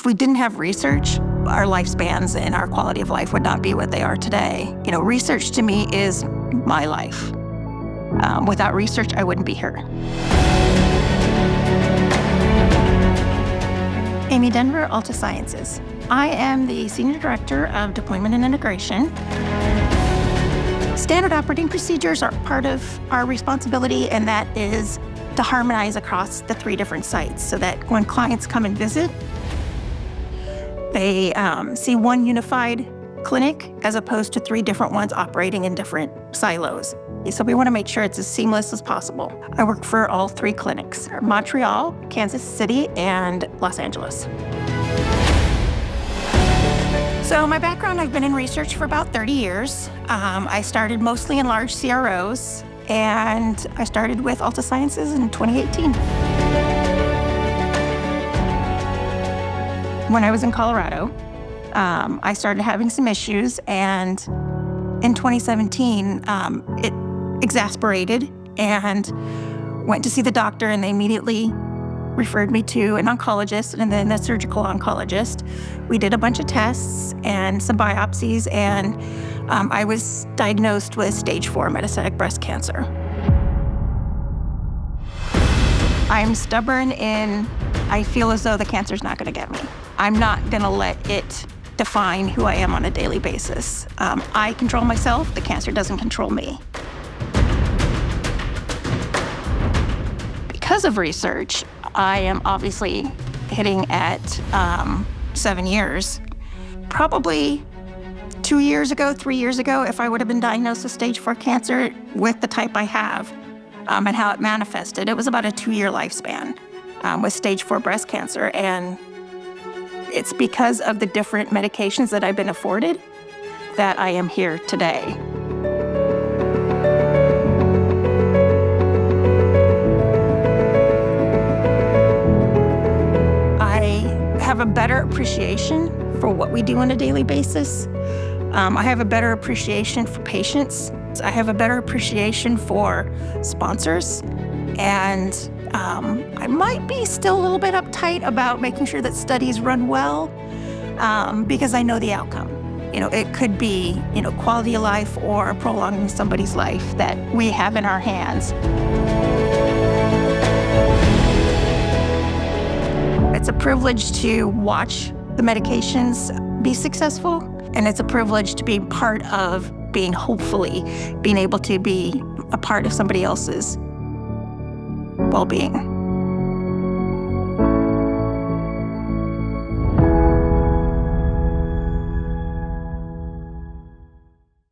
If we didn't have research, our lifespans and our quality of life would not be what they are today. Research to me is my life. Without research, I wouldn't be here. Amy Denver, Alta Sciences. I am the Senior Director of Deployment and Integration. Standard operating procedures are part of our responsibility, and that is to harmonize across the 3 different sites so that when clients come and visit, they see one unified clinic as opposed to 3 different ones operating in different silos. So we want to make sure it's as seamless as possible. I work for all 3 clinics: Montreal, Kansas City, and Los Angeles. So my background, I've been in research for about 30 years. I started mostly in large CROs, and I started with Alta Sciences in 2018. When I was in Colorado, I started having some issues, and in 2017, it exasperated and went to see the doctor, and they immediately referred me to an oncologist and then a surgical oncologist. We did a bunch of tests and some biopsies, and I was diagnosed with stage 4 metastatic breast cancer. I'm stubborn in I feel as though the cancer's not gonna get me. I'm not gonna let it define who I am on a daily basis. I control myself, the cancer doesn't control me. Because of research, I am obviously hitting at 7 years. Probably 2 years ago, 3 years ago, if I would have been diagnosed with stage 4 cancer with the type I have and how it manifested, it was about a 2-year lifespan with stage 4 breast cancer. And it's because of the different medications that I've been afforded that I am here today. I have a better appreciation for what we do on a daily basis. I have a better appreciation for patients. I have a better appreciation for sponsors. And I might be still a little bit uptight about making sure that studies run well because I know the outcome. It could be, quality of life or prolonging somebody's life that we have in our hands. It's a privilege to watch the medications be successful, and it's a privilege to be part of hopefully being able to be a part of somebody else's well-being.